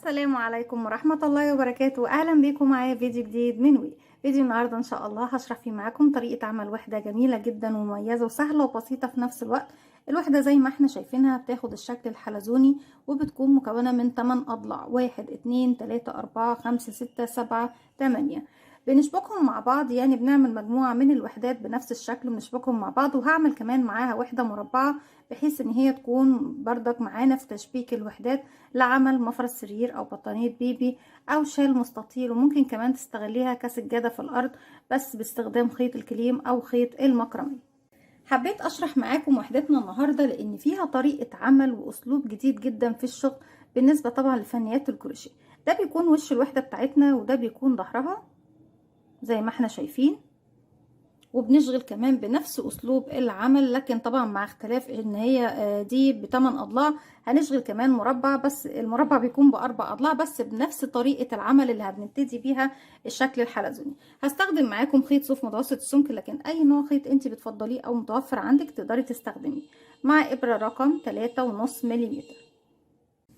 السلام عليكم ورحمة الله وبركاته. أهلا بيكم معايا فيديو جديد من فيديو النهاردة إن شاء الله هشرح فيه معاكم طريقة عمل وحدة جميلة جدا ومميزة وسهلة وبسيطة في نفس الوقت. الوحدة زي ما احنا شايفينها بتاخد الشكل الحلزوني وبتكون مكونة من 8 أضلاع، 1 2 3 4 5 6 7 8. بنشبكهم مع بعض، يعني بنعمل مجموعة من الوحدات بنفس الشكل بنشبكهم مع بعض، وهعمل كمان معاها وحدة مربعة بحيث ان هي تكون بردك معانا في تشبيك الوحدات لعمل مفرش سرير او بطانية بيبي او شال مستطيل، وممكن كمان تستغليها كسجادة في الارض بس باستخدام خيط الكليم او خيط المكرمية. حبيت اشرح معاكم وحدتنا النهاردة لان فيها طريقة عمل واسلوب جديد جدا في الشغل بالنسبة طبعا لفنيات الكروشيه. ده بيكون وش الوحدة بتاعتنا وده بيكون ظهرها زي ما احنا شايفين، وبنشغل كمان بنفس اسلوب العمل، لكن طبعا مع اختلاف ان هي دي ب8 اضلاع، هنشغل كمان مربع، بس المربع بيكون ب4 اضلاع بس بنفس طريقة العمل اللي هنبتدي بيها الشكل الحلزوني. هستخدم معاكم خيط صوف متوسط السمك، لكن اي نوع خيط انت بتفضليه او متوفر عندك تقدري تستخدميه، مع ابرة رقم 3.5 ملم.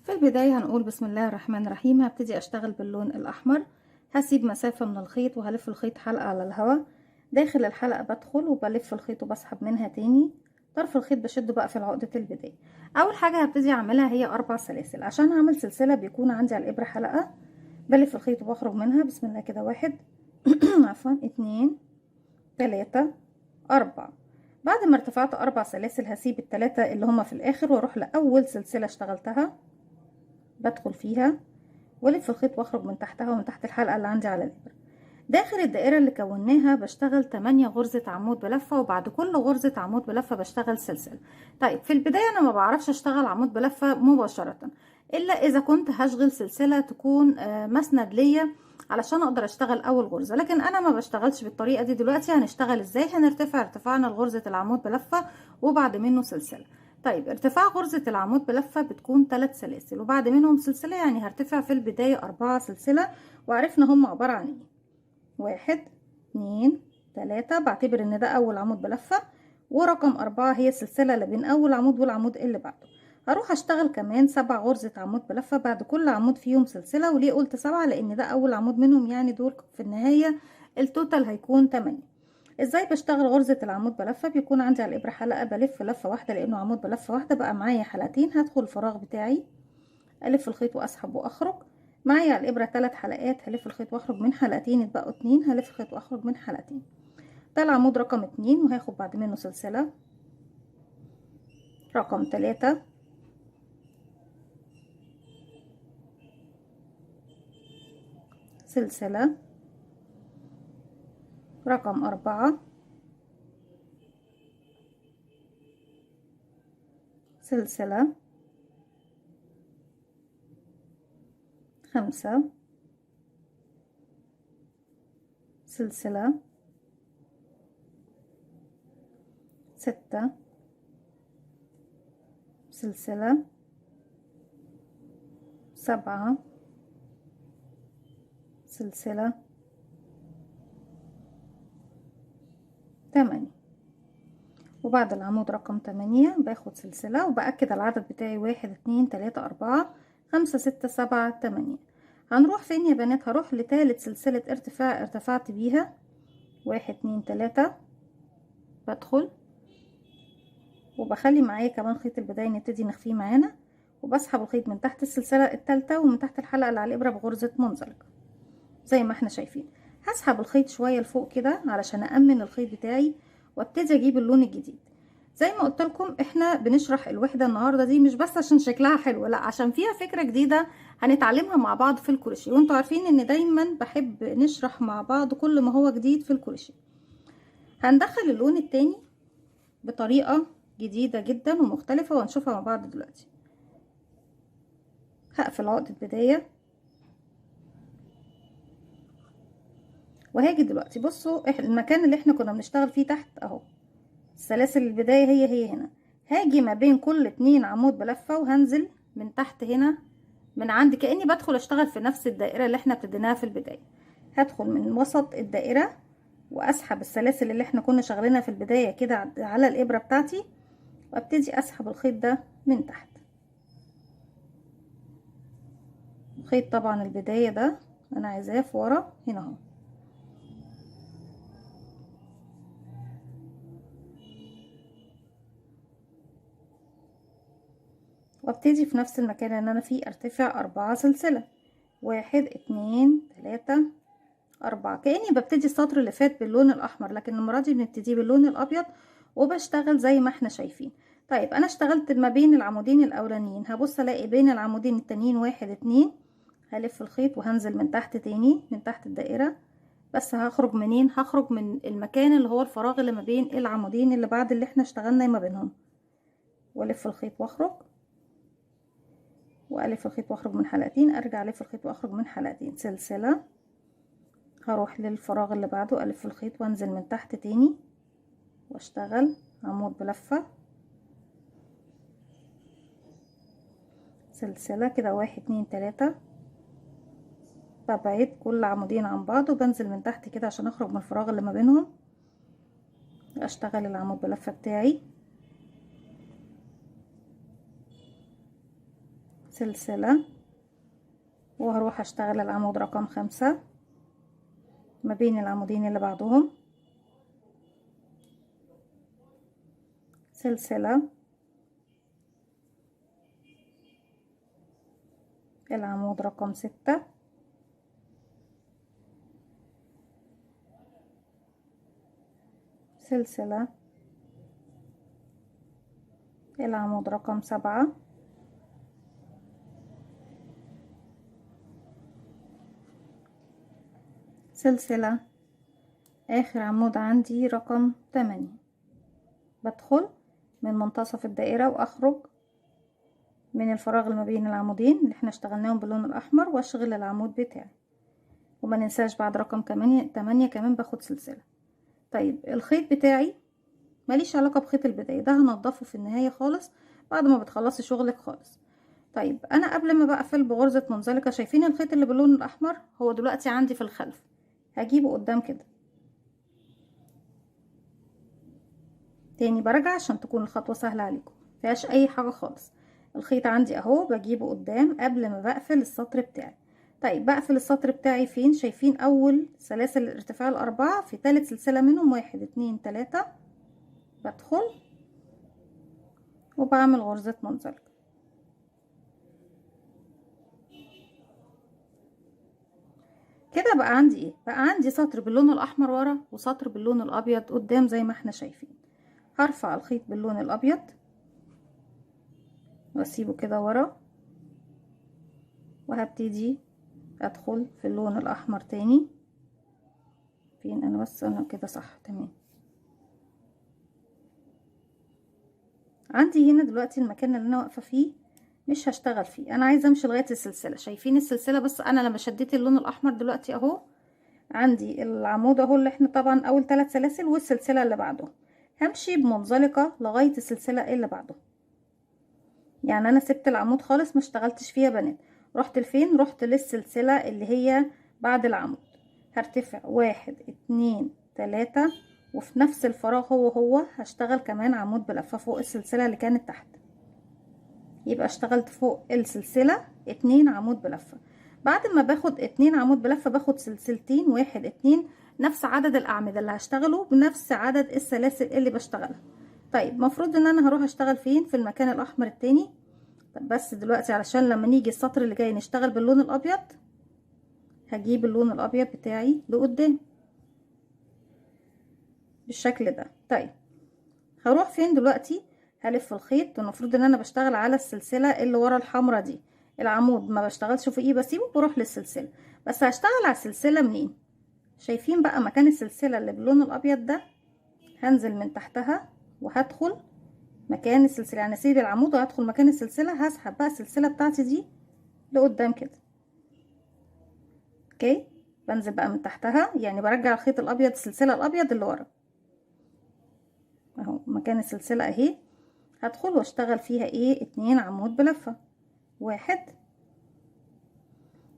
في البداية هنقول بسم الله الرحمن الرحيم. هبتدي اشتغل باللون الاحمر، هسيب مسافة من الخيط وهلف الخيط حلقة على الهواء. داخل الحلقة بدخل وبلف الخيط وبسحب منها تاني، طرف الخيط بشده بقى في عقدة البداية. اول حاجة هبتدي اعملها هي 4 سلاسل. عشان اعمل سلسلة بيكون عندي على الابرة حلقة، بلف الخيط وبخرج منها بسم الله كده 1 عفوا 2 3 4. بعد ما ارتفعت 4 سلاسل هسيب الثلاثة اللي هما في الاخر واروح لاول سلسلة اشتغلتها، بدخل فيها والف الخيط واخرج من تحتها ومن تحت الحلقة اللي عندي على الابرة. داخل الدائرة اللي كوناها بشتغل 8 غرزة عمود بلفة، وبعد كل غرزة عمود بلفة بشتغل سلسلة. طيب في البداية انا ما بعرفش اشتغل عمود بلفة مباشرة الا اذا كنت هشغل سلسلة تكون مسند ليا علشان اقدر اشتغل اول غرزة، لكن انا ما بشتغلش بالطريقة دي. دلوقتي هنشتغل ازاي؟ هنرتفع ارتفاعنا لغرزة العمود بلفة وبعد منه سلسلة. طيب ارتفاع غرزة العمود بلفة بتكون 3 سلاسل وبعد منهم سلسلة، يعني هرتفع في البداية 4 سلسلة. وعرفنا هم عبارة عن ايه: 1 2 3، بعتبر ان ده اول عمود بلفة، ورقم 4 هي السلسلة اللي بين اول عمود والعمود اللي بعده. هروح اشتغل كمان 7 غرزة عمود بلفة، بعد كل عمود فيهم سلسلة. وليه قلت 7؟ لان ده اول عمود منهم، يعني دول في النهاية التوتال هيكون 8. ازاي بشتغل غرزة العمود بلفة؟ بيكون عندي على الابرة حلقة، بلف لفة واحدة لانه عمود بلفة واحدة، بقى معايا حلقتين. هدخل الفراغ بتاعي الف الخيط واسحب واخرج. معايا على الابرة 3 حلقات، هلف الخيط واخرج من حلقتين، يتبقوا 2، هلف الخيط واخرج من حلقتين. ده العمود رقم 2 وهاخد بعد منه سلسلة رقم 3، سلسلة رقم 4، سلسلة 5، سلسلة 6، سلسلة 7، سلسلة 8. وبعد العمود رقم 8 باخد سلسلة وبأكد على العدد بتاعي: 1 2 3 4 5 6 7 8. هنروح فين يا بنات؟ هروح لتالت سلسلة ارتفاع ارتفعت بيها، 1 2 3، بدخل وبخلي معايا كمان خيط البداية نبتدي نخفيه معانا، وبسحب الخيط من تحت السلسلة التالتة ومن تحت الحلقة اللي على الإبرة بغرزة منزلقة زي ما احنا شايفين. هسحب الخيط شوية لفوق كده علشان أأمن الخيط بتاعي وابتدي اجيب اللون الجديد. زي ما قلت لكم احنا بنشرح الوحدة النهاردة دي مش بس عشان شكلها حلو، لا، عشان فيها فكرة جديدة هنتعلمها مع بعض في الكروشيه، وانتوا عارفين ان دايما بحب نشرح مع بعض كل ما هو جديد في الكروشيه. هندخل اللون التاني بطريقة جديدة جدا ومختلفة وهنشوفها مع بعض دلوقتي. هقفل عقدة بداية وهاجي دلوقتي. بصوا المكان اللي احنا كنا بنشتغل فيه تحت اهو، سلاسل البداية هي هنا. هاجي ما بين كل 2 عمود بلفة وهنزل من تحت هنا من عندي كأني بدخل اشتغل في نفس الدائرة اللي احنا ابتديناها في البداية. هدخل من وسط الدائرة واسحب السلاسل اللي احنا كنا شغالينها في البداية كده على الابرة بتاعتي، وابتدي اسحب الخيط ده من تحت. خيط طبعا البداية ده انا عايزاه في ورا هنا اهو، وابتدي في نفس المكان اللي انا فيه ارتفع 4 سلسلة، 1 2 3 4، كأني ببتدي السطر اللي فات باللون الاحمر، لكن المرة دي بنبتدي باللون الابيض وبشتغل زي ما احنا شايفين. طيب انا اشتغلت ما بين العمودين الاولانيين، هبص الاقي بين العمودين التانيين 1 2، هلف الخيط وهنزل من تحت تاني من تحت الدائرة. بس هخرج منين؟ هخرج من المكان اللي هو الفراغ اللي ما بين العمودين اللي بعد اللي احنا اشتغلنا ما بينهم، والف الخيط واخرج، والف الخيط واخرج من حلقتين، ارجع الف الخيط واخرج من حلقتين، سلسلة، هروح للفراغ اللي بعده الف الخيط وانزل من تحت تاني واشتغل عمود بلفة، سلسلة كده 1 2 3، ببعد كل عمودين عن بعض وبنزل من تحت كده عشان اخرج من الفراغ اللي ما بينهم، اشتغل العمود بلفة بتاعي، سلسلة، وهروح اشتغل العمود رقم 5 ما بين العمودين اللي بعدهم، سلسلة، العمود رقم 6، سلسلة، العمود رقم 7، سلسلة، اخر عمود عندي رقم 8، بدخل من منتصف الدائرة واخرج من الفراغ اللي ما بين العمودين اللي احنا اشتغلناهم باللون الاحمر واشغل العمود بتاعي، وما ننساش بعد رقم 8 كمان باخد سلسلة. طيب الخيط بتاعي ماليش علاقة بخيط البداية، ده هنضفه في النهاية خالص بعد ما بتخلصي شغلك خالص. طيب انا قبل ما بقفل بغرزة منزلقة، شايفين الخيط اللي باللون الاحمر هو دلوقتي عندي في الخلف، هجيبه قدام كده تاني، برجع عشان تكون الخطوة سهلة عليكم مفيهاش اي حاجة خالص. الخيط عندي اهو بجيبه قدام قبل ما بقفل السطر بتاعي. طيب بقفل السطر بتاعي فين؟ شايفين اول سلاسل الارتفاع الاربعة في تالت سلسلة منهم 1 2 3، بدخل وبعمل غرزة منزلقة كده. بقى عندي ايه؟ بقى عندي سطر باللون الاحمر ورا وسطر باللون الابيض قدام زي ما احنا شايفين. هرفع الخيط باللون الابيض واسيبه كده ورا، وهبتدي ادخل في اللون الاحمر تاني. فين انا؟ بس انا كده صح تمام. عندي هنا دلوقتي المكان اللي انا واقفه فيه مش هشتغل فيه، انا عايزه امشي لغايه السلسله. شايفين السلسله؟ بس انا لما شديت اللون الاحمر دلوقتي اهو عندي العمود اهو اللي احنا طبعا اول 3 سلاسل والسلسله اللي بعده، همشي بمنزلقه لغايه السلسله اللي بعده. يعني انا سبت العمود خالص ما اشتغلتش فيها بنات، رحت لفين؟ رحت للسلسله اللي هي بعد العمود، هرتفع 1 2 3، وفي نفس الفراغ هو هشتغل كمان عمود بلفه فوق السلسله اللي كانت تحت، يبقى اشتغلت فوق السلسله 2 عمود بلفه. بعد ما باخد 2 عمود بلفه باخد سلسلتين، 1 2، نفس عدد الاعمده اللي هشتغله بنفس عدد السلاسل اللي بشتغلها. طيب مفروض ان انا هروح اشتغل فين؟ في المكان الاحمر التاني. طب بس دلوقتي علشان لما نيجي السطر اللي جاي نشتغل باللون الابيض، هجيب اللون الابيض بتاعي لقدام بالشكل ده. طيب هروح فين دلوقتي؟ هلف الخيط، المفروض ان انا بشتغل على السلسله اللي ورا الحمرة دي، العمود ما بشتغلش فوقيه بسيبه بروح للسلسله. بس هشتغل على السلسله منين؟ شايفين بقى مكان السلسله اللي باللون الابيض ده؟ هنزل من تحتها وهدخل مكان السلسله، يعني اسيب العمود وهدخل مكان السلسله، هسحب بقى السلسله بتاعتي دي لقدام كده. اوكي، بنزل بقى من تحتها، يعني برجع الخيط الابيض السلسله الابيض اللي ورا اهو مكان السلسله اهي، هدخل واشتغل فيها ايه؟ 2 عمود بلفه، 1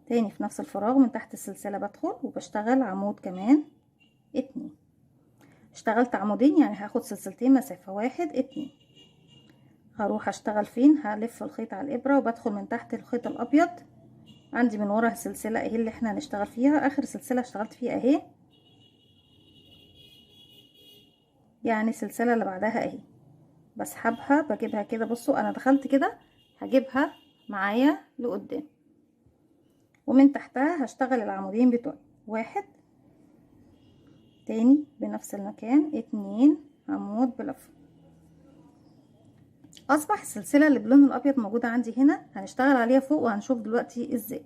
تاني في نفس الفراغ من تحت السلسله بدخل وبشتغل عمود كمان 2. اشتغلت عمودين يعني هاخد سلسلتين مسافه 1 2. هروح اشتغل فين؟ هلف الخيط على الابره وبدخل من تحت الخيط الابيض عندي من ورا سلسله اهي اللي احنا هنشتغل فيها، اخر سلسله اشتغلت فيها اهي، يعني السلسله اللي بعدها اهي بسحبها بجيبها كده. بصوا انا دخلت كده هجيبها معايا لقدام، ومن تحتها هشتغل العمودين بتوعي، واحد، تاني بنفس المكان، اتنين عمود بلفه. اصبح السلسله اللي باللون الابيض موجوده عندي هنا، هنشتغل عليها فوق وهنشوف دلوقتي ازاي.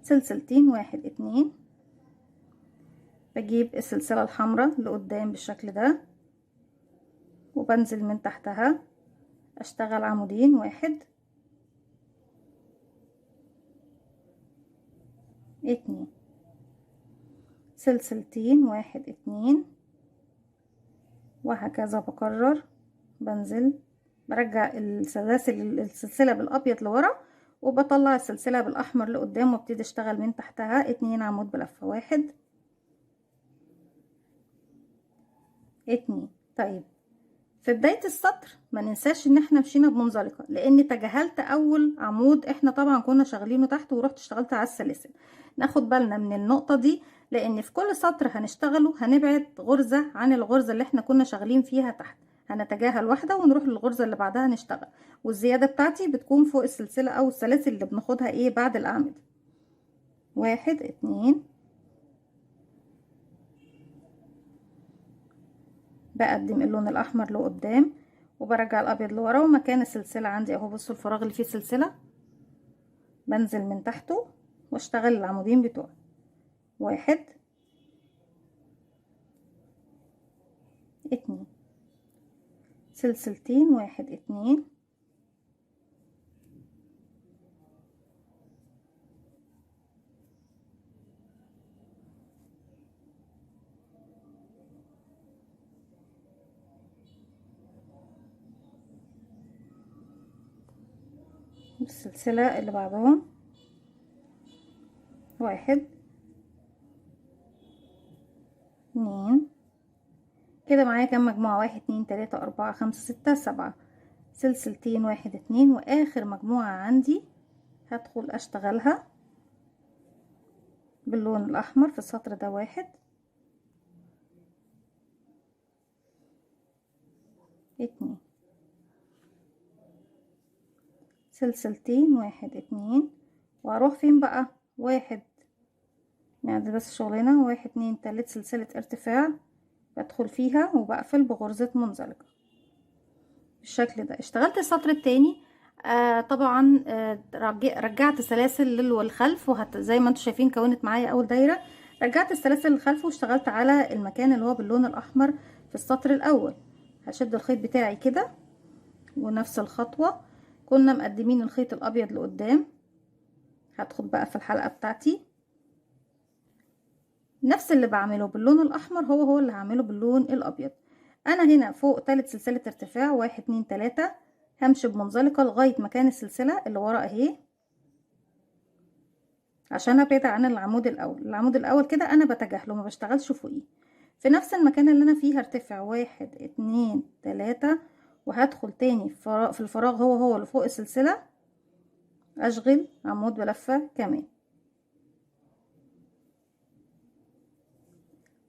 سلسلتين، واحد اتنين، بجيب السلسله الحمراء لقدام بالشكل ده، وبنزل من تحتها اشتغل عمودين، واحد اتنين، سلسلتين، واحد اتنين، وهكذا بكرر. بنزل برجع السلسلة بالابيض لورا، وبطلع السلسلة بالاحمر لقدام، وابتدي اشتغل من تحتها اتنين عمود بلفة، واحد اتنين. طيب في بداية السطر ما ننساش ان احنا مشينا بمنزلقة، لان تجاهلت اول عمود احنا طبعا كنا شغالينه تحت، ورحت اشتغلت على السلاسل. ناخد بالنا من النقطة دي، لان في كل سطر هنشتغله هنبعد غرزة عن الغرزة اللي احنا كنا شغالين فيها تحت، هنتجاهل واحدة ونروح للغرزة اللي بعدها نشتغل، والزيادة بتاعتي بتكون فوق السلسلة او السلاسل اللي بناخدها ايه بعد الاعمدة. واحد اتنين، بقدم اللون الاحمر لقدام وبرجع الابيض لورا، ومكان السلسله عندي اهو، بصوا الفراغ اللي فيه سلسله، بنزل من تحته واشتغل العمودين بتوعي، واحد اتنين، سلسلتين، واحد اتنين، السلسله اللي بعدهم، واحد اتنين. كده معايا كام مجموعه؟ واحد اتنين تلاته اربعه خمسه سته سبعه، سلسلتين، واحد اتنين، واخر مجموعه عندي هدخل اشتغلها باللون الاحمر في السطر ده، واحد اتنين، سلسلتين، واحد اتنين، واروح فين بقى؟ واحد، يعني بس شغلنا واحد اتنين تالت سلسلة ارتفاع، بدخل فيها وبقفل بغرزة منزلقة بالشكل ده. اشتغلت السطر التاني، طبعا رجعت سلاسل للخلف، زي ما انتم شايفين كونت معايا اول دايرة. رجعت السلاسل للخلف واشتغلت على المكان اللي هو باللون الاحمر في السطر الاول. هشد الخيط بتاعي كده، ونفس الخطوة كنا مقدمين الخيط الابيض لقدام، هدخل بقى في الحلقة بتاعتي نفس اللي بعمله باللون الاحمر هو اللي هعمله باللون الابيض. انا هنا فوق تالت سلسلة ارتفاع، واحد اتنين تلاتة، همشي بمنزلقة لغاية مكان السلسلة اللي ورا اهي، عشان ابعد عن العمود الاول. العمود الاول كده انا بتجاهله ما بشتغلش فوقيه. في نفس المكان اللي انا فيه هرتفع، واحد اتنين تلاتة، وهدخل تاني في الفراغ هو اللي فوق السلسلة، اشغل عمود بلفة كمان،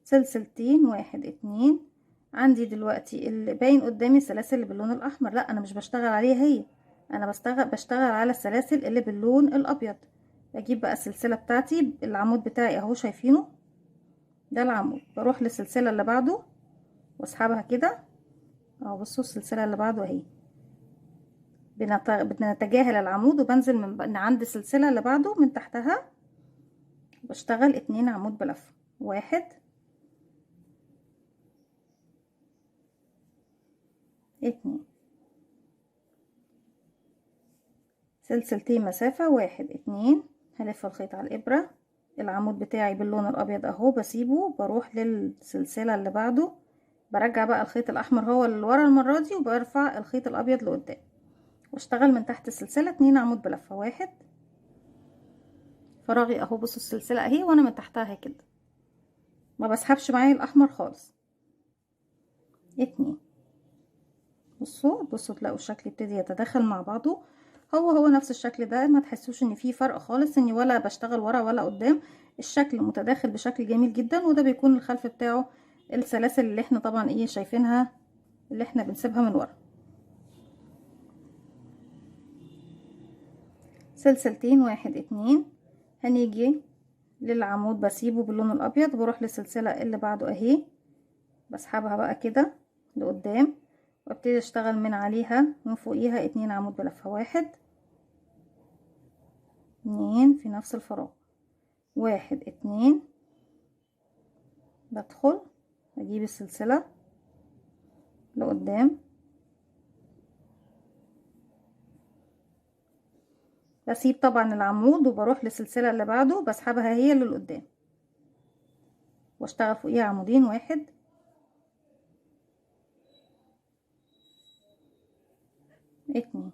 سلسلتين، واحد اتنين. عندي دلوقتي اللي باين قدامي السلاسل اللي باللون الاحمر، لا انا مش بشتغل عليها هي، انا بشتغل على السلاسل اللي باللون الابيض. بجيب بقى السلسله بتاعتي، العمود بتاعي اهو شايفينه، ده العمود، بروح للسلسله اللي بعده واسحبها كده اهو. بصوا السلسله اللي بعده اهي، بنتجاهل العمود وبنزل من عند السلسله اللي بعده من تحتها، بشتغل اتنين عمود بلفه، واحد اتنين، سلسلتين مسافة، واحد اتنين، هلف الخيط على الإبرة، العمود بتاعي باللون الأبيض اهو بسيبه، بروح للسلسلة اللي بعده، برجع بقى الخيط الأحمر هو اللي ورا المرة دي، وبرفع الخيط الأبيض لقدام واشتغل من تحت السلسلة اتنين عمود بلفة، واحد، فراغي اهو، بصوا السلسلة اهي وانا من تحتها كده، ما بسحبش معايا الأحمر خالص، اتنين. بصوا تلاقوا الشكل ابتدي يتداخل مع بعضه. هو نفس الشكل ده، ما تحسوش ان في فرق خالص، اني ولا بشتغل ورا ولا قدام، الشكل متداخل بشكل جميل جدا. وده بيكون الخلف بتاعه السلاسل اللي احنا طبعا ايه شايفينها، اللي احنا بنسيبها من ورا. سلسلتين، 1 2. هنيجي للعمود بسيبه باللون الابيض، بروح للسلسلة اللي بعده اهي، بسحبها بقى كده لقدام، وابتدي اشتغل من عليها من فوقيها 2 عمود بلفة، 1 2 في نفس الفراغ، 1 2، بدخل اجيب السلسلة لقدام، بسيب طبعا العمود وبروح للسلسلة اللي بعده بسحبها هي اللي لقدام، واشتغل فوقيها عمودين، 1 2،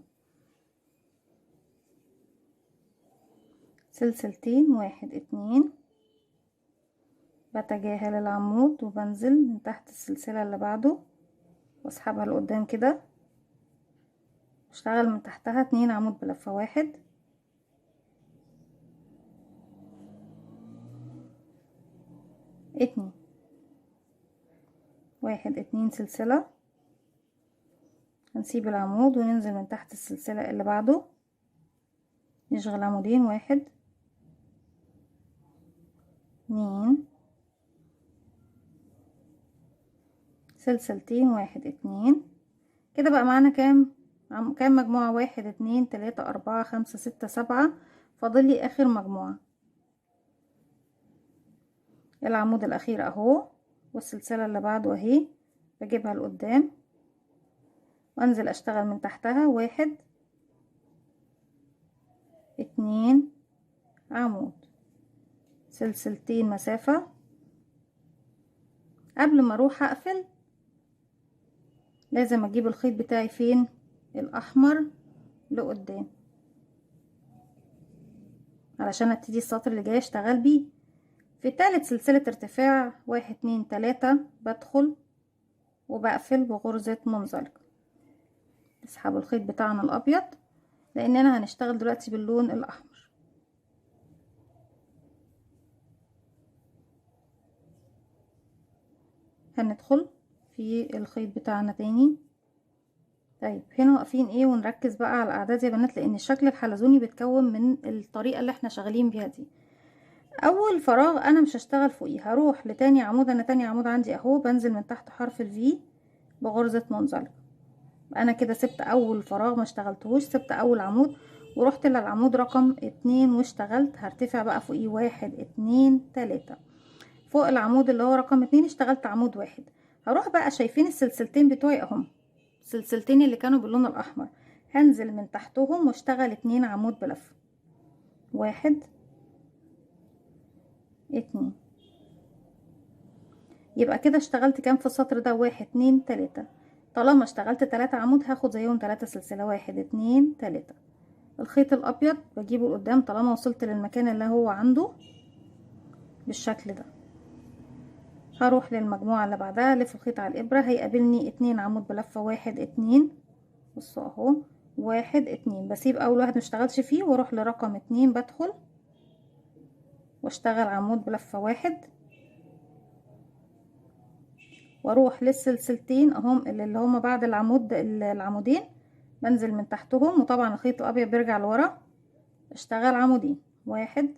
سلسلتين، 1 2، بتجاهل العمود وبنزل من تحت السلسلة اللي بعده واسحبها لقدام كده، اشتغل من تحتها 2 عمود بلفة، 1 2، 1 2 سلسلة، هنسيب العمود وننزل من تحت السلسلة اللي بعده، نشغل عمودين، 1 2، سلسلتين، 1 2. كده بقى معانا كام مجموعة؟ 1 2 3 4 5 6 7، فاضل لي اخر مجموعة، العمود الاخير اهو، والسلسلة اللي بعده اهي، بجيبها لقدام وانزل اشتغل من تحتها، 1 2 عمود، سلسلتين مسافة. قبل ما اروح اقفل لازم اجيب الخيط بتاعي فين؟ الاحمر لقدام، علشان ابتدي السطر اللي جاي اشتغل بيه. في تالت سلسلة ارتفاع، 1 2 3، بدخل وبقفل بغرزة منزلقة، نسحب الخيط بتاعنا الابيض لاننا هنشتغل دلوقتي باللون الاحمر. هندخل في الخيط بتاعنا تاني. طيب هنا واقفين ايه ونركز بقى على الاعداد يا بنات، لان الشكل الحلزوني بيتكون من الطريقة اللي احنا شغالين بيها دي. اول فراغ انا مش هشتغل فوقيه، هروح لتاني عمود، انا تاني عمود عندي اهو، بنزل من تحت حرف الفي بغرزة منزلقة. انا كده سبت اول فراغ ما اشتغلتهوش، سبت اول عمود ورحت للعمود رقم 2 واشتغلت. هرتفع بقى فوقيه 1 2 3، فوق العمود اللي هو رقم 2 اشتغلت عمود 1. هروح بقى، شايفين السلسلتين بتوعي اهم، السلسلتين اللي كانوا باللون الاحمر، هنزل من تحتهم واشتغل 2 عمود بلف، 1 2. يبقى كده اشتغلت كام في السطر ده؟ 1 2 3. طالما اشتغلت 3 عمود هاخد زيهم 3 سلسلة، 1 2 3. الخيط الابيض بجيبه لقدام طالما وصلت للمكان اللي هو عنده بالشكل ده. هروح للمجموعة اللي بعدها، الف الخيط على الابرة، هيقابلني 2 عمود بلفة، 1 2. بصوا اهو، 1 2، بسيب اول واحد مشتغلش فيه واروح لرقم 2، بدخل واشتغل عمود بلفة 1، واروح للسلسلتين اهم اللي هما بعد العمودين، بنزل من تحتهم، وطبعا الخيط الابيض بيرجع لورا، اشتغل عمودين، 1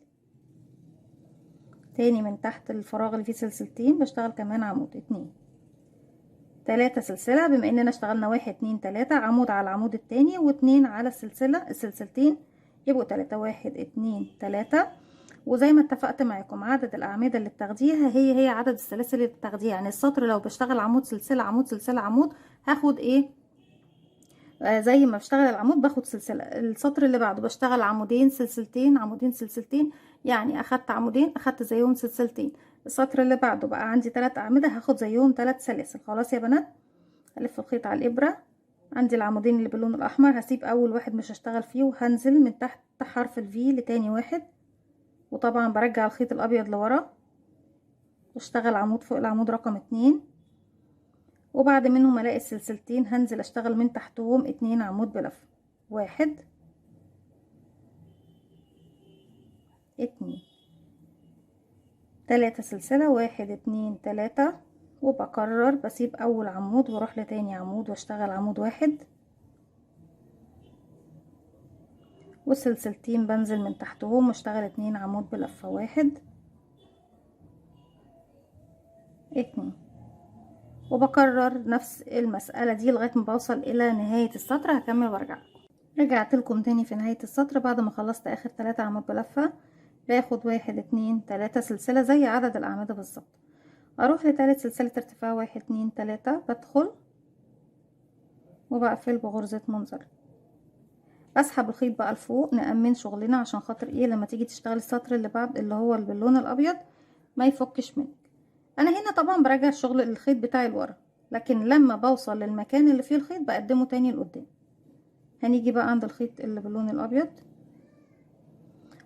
تاني من تحت الفراغ اللي فيه سلسلتين بشتغل كمان عمود، 2 3 سلسلة. بما اننا اشتغلنا 1 2 3 عمود على العمود التاني و2 على السلسلتين، يبقوا 3 1 2 3. وزي ما اتفقت معاكم عدد الاعمدة اللي بتاخديها هي عدد السلاسل اللي بتاخديها. يعني السطر لو بشتغل عمود سلسلة عمود سلسلة عمود، هاخد ايه؟ زي ما بشتغل العمود باخد سلسلة، السطر اللي بعده بشتغل عمودين سلسلتين عمودين سلسلتين، يعني اخدت عمودين اخدت زيهم سلسلتين. السطر اللي بعده بقى عندي 3 اعمدة هاخد زيهم 3 سلاسل. خلاص يا بنات، الف الخيط على الابرة، عندي العمودين اللي باللون الاحمر، هسيب اول واحد مش هشتغل فيه وهنزل من تحت حرف الفي لتاني واحد، وطبعا برجع الخيط الابيض لورا واشتغل عمود فوق العمود رقم 2، وبعد منهم الاقي السلسلتين هنزل اشتغل من تحتهم 2 عمود بلف، 1 اتنين، 3 سلسلة، 1 2 3. وبكرر، بسيب اول عمود واروح لتاني عمود واشتغل عمود واحد، والسلسلتين بنزل من تحتهم واشتغل 2 عمود بلفة، 1 2. وبكرر نفس المسألة دي لغاية ما بوصل الى نهاية السطر. هكمل وارجع لكم. رجعت لكم تاني في نهاية السطر بعد ما خلصت اخر 3 عمود بلفة. باخد 1 2 3 سلسلة زي عدد الاعمدة بالظبط، اروح لتالت سلسلة ارتفاع، 1 2 3، بدخل وبقفل بغرزة منزلقة. بسحب الخيط بقى لفوق، نأمن شغلنا عشان خاطر ايه لما تيجي تشتغل السطر اللي بعد اللي هو باللون الابيض ما يفكش منك. انا هنا طبعا براجع الشغل الخيط بتاعي لورا، لكن لما بوصل للمكان اللي فيه الخيط بقدمه تاني لقدام. هنيجي بقى عند الخيط اللي باللون الابيض،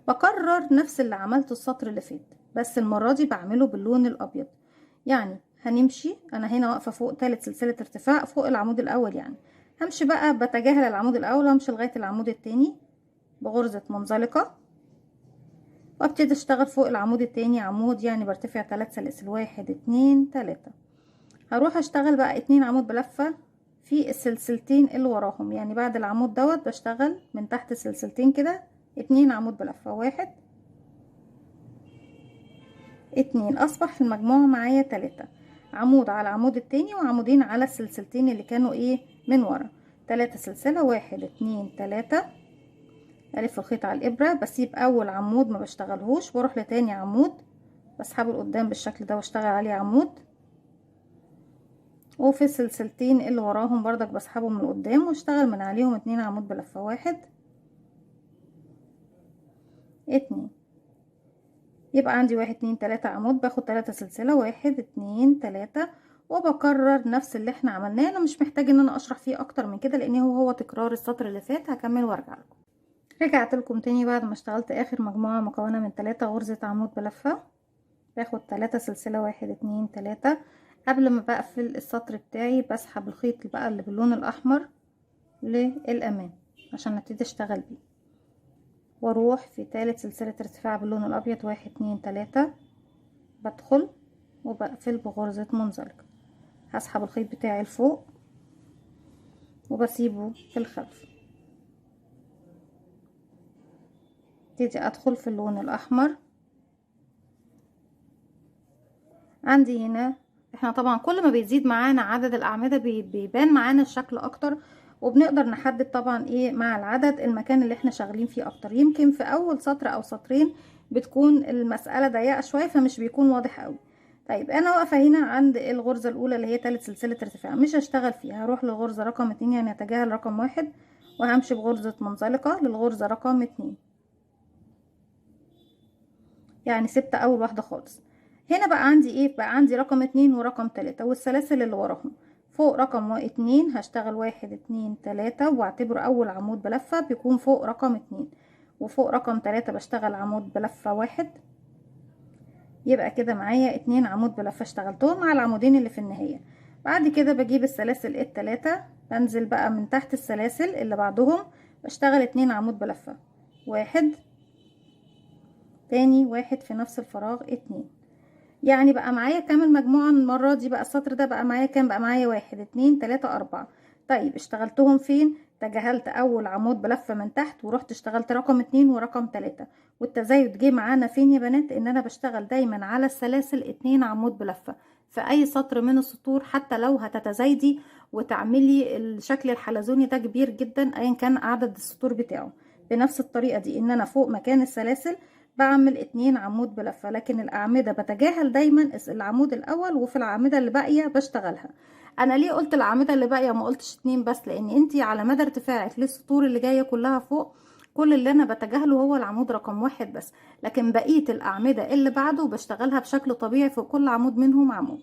بكرر نفس اللي عملته السطر اللي فات، بس المرة دي بعمله باللون الابيض. يعني هنمشي، انا هنا واقفة فوق تالت سلسلة ارتفاع فوق العمود الاول، يعني همشي بقى بتجاهل العمود الاول وامشي لغاية العمود التاني بغرزة منزلقة، وابتدي اشتغل فوق العمود التاني عمود، يعني برتفع 3 سلاسل، 1 2 3. هروح اشتغل بقى 2 عمود بلفة في السلسلتين اللي وراهم، يعني بعد العمود دوت بشتغل من تحت سلسلتين كده 2 عمود بلفة، 1 2. اصبح المجموعة معايا 3 عمود على العمود التاني وعمودين على السلسلتين اللي كانوا ايه من ورا. 3 سلسلة، 1 2 3. الف الخيط على الابرة، بسيب اول عمود ما بشتغلهوش واروح لتاني عمود، بسحبه لقدام بالشكل ده واشتغل عليه عمود، وفي السلسلتين اللي وراهم بردك بسحبهم من قدام واشتغل من عليهم 2 عمود بلفة، 1 2. يبقى عندي 1 2 3 عمود، باخد 3 سلسلة، 1 2 3. وبكرر نفس اللي احنا عملناه. انا مش محتاج ان انا اشرح فيه اكتر من كده لان هو تكرار السطر اللي فات. هكمل وارجع لكم. رجعت لكم تاني بعد ما اشتغلت اخر مجموعة مكونة من 3 غرزة عمود بلفة. باخد 3 سلسلة، 1 2 3. قبل ما بقفل السطر بتاعي بسحب الخيط بقى اللي باللون الاحمر للامام عشان ابتدي اشتغل بيه، واروح في تالت سلسلة ارتفاع باللون الابيض، 1 2 3. بدخل وبقفل بغرزة منزلقة. هسحب الخيط بتاعي لفوق وبسيبه في الخلف، ابتدي ادخل في اللون الاحمر. عندي هنا احنا طبعا كل ما بيزيد معانا عدد الاعمدة بيبان معانا الشكل اكتر، وبنقدر نحدد طبعا ايه مع العدد المكان اللي احنا شغالين فيه اكتر. يمكن في اول سطر او سطرين بتكون المسألة ضيقة شوية فمش بيكون واضح قوي. طيب انا واقفة هنا عند الغرزة الاولى اللي هي تالت سلسلة ارتفاع، مش هشتغل فيها، هروح للغرزة رقم 2، يعني هتجاهل رقم 1 وهمشي بغرزة منزلقة للغرزة رقم 2، يعني سبت اول واحدة خالص. هنا بقى عندي ايه؟ بقى عندي رقم 2 ورقم 3 والسلاسل اللي وراهم. فوق رقم 2 هشتغل 1 2 3 واعتبره اول عمود بلفة بيكون فوق رقم 2، وفوق رقم 3 بشتغل عمود بلفة 1. يبقى كده معايا 2 عمود بلفة اشتغلتهم مع العمودين اللي في النهاية. بعد كده بجيب السلاسل التلاتة، بنزل بقى من تحت السلاسل اللي بعدهم بشتغل 2 عمود بلفة، 1 تاني، 1 في نفس الفراغ، 2. يعني بقى معايا كام المجموعة المرة دي؟ بقى السطر ده بقى معايا كام؟ بقى معايا 1 2 3 4. طيب اشتغلتهم فين؟ تجاهلت اول عمود بلفة من تحت ورحت اشتغلت رقم 2 ورقم 3. والتزايد جه معانا فين يا بنات؟ ان انا بشتغل دايما على السلاسل 2 عمود بلفة في اي سطر من السطور، حتى لو هتتزايدي وتعملي الشكل الحلزوني ده كبير جدا ايا كان عدد السطور بتاعه. بنفس الطريقة دي ان انا فوق مكان السلاسل بعمل 2 عمود بلفة، لكن الاعمدة بتجاهل دايما العمود الاول، وفي الاعمدة اللي باقية بشتغلها. انا ليه قلت الاعمدة اللي باقية ما قلتش 2 بس؟ لان انتي على مدى ارتفاعك للسطور اللي جاية كلها فوق كل اللي انا بتجاهله هو العمود رقم 1 بس، لكن بقية الاعمدة اللي بعده بشتغلها بشكل طبيعي في كل عمود منهم عمود.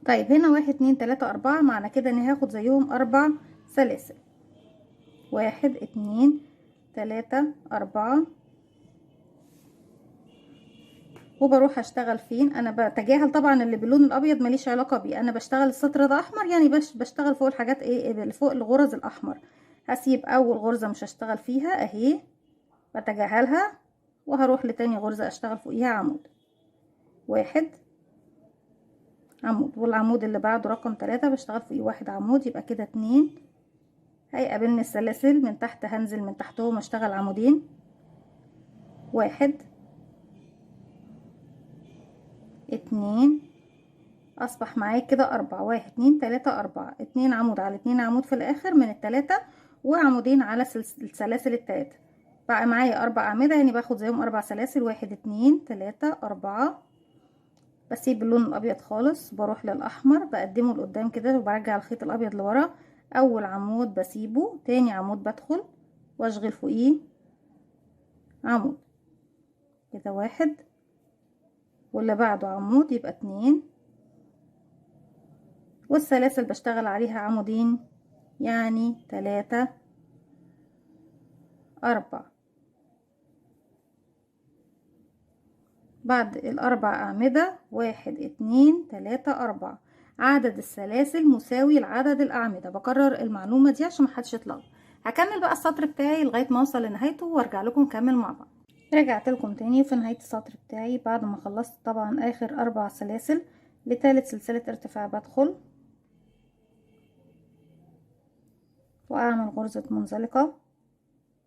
طيب هنا 1 2 3 4، معنى كده اني هاخد زيهم 4 سلاسل، 1 2 3 4. وبروح اشتغل فين؟ انا بتجاهل طبعا اللي باللون الابيض ماليش علاقه بيه، انا بشتغل السطر ده احمر، يعني بشتغل فوق الحاجات اللي فوق الغرز الاحمر. هسيب اول غرزه مش هشتغل فيها اهي، بتجاهلها وهروح لتاني غرزة اشتغل فوقيها عمود، واحد عمود، والعمود اللي بعده رقم 3 بشتغل فوقيه واحد عمود، يبقى كده 2. هيقابلني السلاسل من تحت، هنزل من تحتهم اشتغل عمودين، واحد، 2، اصبح معايا كده 4، 1 2 3 4، 2 عمود على 2 عمود في الاخر من التلاتة، وعمودين على السلاسل التلاتة، بقى معايا 4 اعمدة، يعني باخد زيهم 4 سلاسل، 1 2 3 4. بسيب اللون الابيض خالص، بروح للاحمر بقدمه لقدام كده، وبرجع الخيط الابيض لورا، اول عمود بسيبه، تاني عمود بدخل واشغل فوقيه عمود كده، واحد، واللي بعده عمود يبقى 2، والسلاسل بشتغل عليها عمودين، يعني 3 4. بعد الاربع اعمدة 1 2 3 4، عدد السلاسل مساوي لعدد الاعمدة. بكرر المعلومة دي عشان محدش يتلخبط. هكمل بقى السطر بتاعي لغاية ما اوصل لنهايته وارجع لكم نكمل مع بعض. رجعت لكم تاني في نهاية السطر بتاعي بعد ما خلصت طبعا اخر 4 سلاسل. لتالت سلسلة ارتفاع بدخل واعمل غرزة منزلقة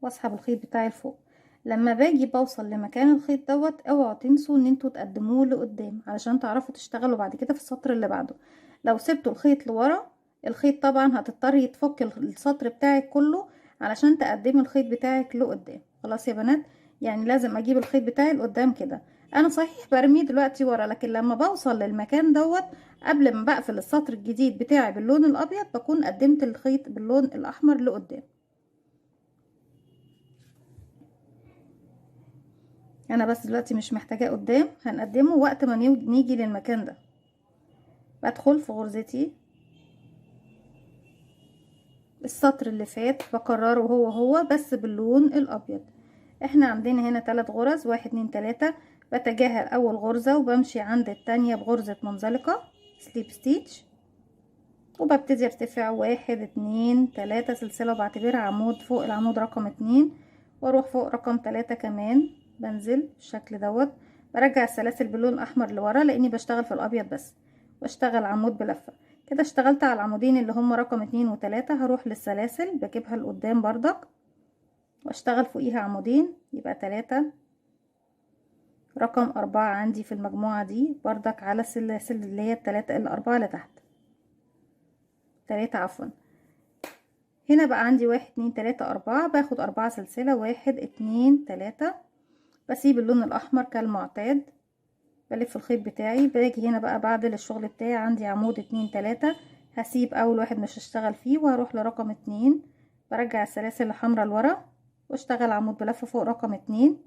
واسحب الخيط بتاعي لفوق. لما باجي بوصل لمكان الخيط دوت، اوعوا تنسوا ان انتوا تقدموه لقدام علشان تعرفوا تشتغلوا بعد كده في السطر اللي بعده. لو سبتوا الخيط لورا، الخيط طبعا هتضطر يتفك السطر بتاعك كله علشان تقدمي الخيط بتاعك لقدام. خلاص يا بنات، يعني لازم اجيب الخيط بتاعي لقدام كده. انا صحيح برميه دلوقتي ورا، لكن لما بوصل للمكان دوت قبل ما بقفل السطر الجديد بتاعي باللون الابيض، بكون قدمت الخيط باللون الاحمر لقدام. انا بس دلوقتي مش محتاجاه قدام، هنقدمه وقت ما نيجي للمكان ده. بدخل في غرزتي، السطر اللي فات بكرره هو بس باللون الابيض. احنا عندنا هنا 3 غرز، 1 2 3، بتجاهل اول غرزة وبمشي عند التانية بغرزة منزلقة سليب ستيتش، وببتدي ارتفع 1 2 3 سلسلة، وبعتبرها عمود فوق العمود رقم 2، واروح فوق رقم 3 كمان، بنزل بالشكل دوت. برجع السلاسل باللون الاحمر لورا لاني بشتغل في الابيض بس، بشتغل عمود بلفة كده. اشتغلت على العمودين اللي هم رقم 2 و3، هروح للسلاسل بجيبها لقدام بردك واشتغل فوقيها عمودين، يبقى 3. رقم 4 عندي في المجموعة دي بردك على السلاسل اللي هي التلاتة الأربعة اللي تحت، 3 عفوا. هنا بقى عندي 1 2 3 4، باخد 4 سلسلة، 1 2 3، بسيب اللون الأحمر كالمعتاد، بلف الخيط بتاعي، باجي هنا بقى بعدل الشغل بتاعي، عندي عمود 2 3، هسيب أول واحد مش هشتغل فيه وهروح لرقم 2، برجع السلاسل الحمراء لورا واشتغل عمود بلف فوق رقم 2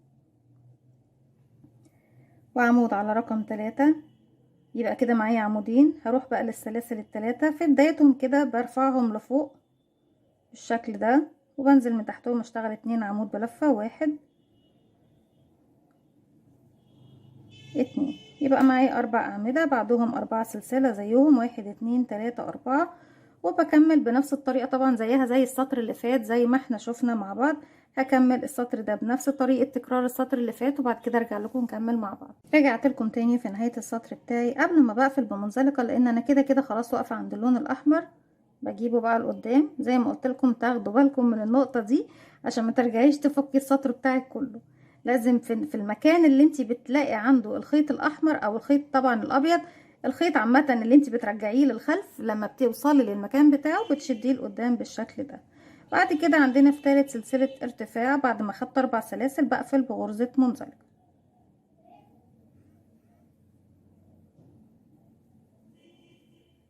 وعمود على رقم 3، يبقى كده معايا عمودين. هروح بقى للسلاسل التلاتة في بدايتهم كده برفعهم لفوق بالشكل ده، وبنزل من تحتهم اشتغل 2 عمود بلفة، 1 2، يبقى معايا 4 أعمدة، بعدهم 4 سلسلة زيهم، 1 2 3 4، وبكمل بنفس الطريقة طبعا زيها زي السطر اللي فات زي ما احنا شفنا مع بعض. هكمل السطر ده بنفس طريقة تكرار السطر اللي فات، وبعد كده ارجع لكم نكمل مع بعض. رجعت لكم تاني في نهاية السطر بتاعي قبل ما بقفل بمنزلقة، لان انا كده كده خلاص واقفة عند اللون الاحمر. بجيبه بقى لقدام زي ما قلت لكم، تاخدوا بالكم من النقطة دي عشان ما ترجعيش تفكي السطر بتاعك كله. لازم في المكان اللي انت بتلاقي عنده الخيط الاحمر او الخيط طبعا الابيض، الخيط عامه اللي انت بترجعيه للخلف، لما بتوصلي للمكان بتاعه بتشديه لقدام بالشكل ده. بعد كده عندنا في ثالث سلسله ارتفاع بعد ما خدت 4 سلاسل بقفل بغرزه منزلقه،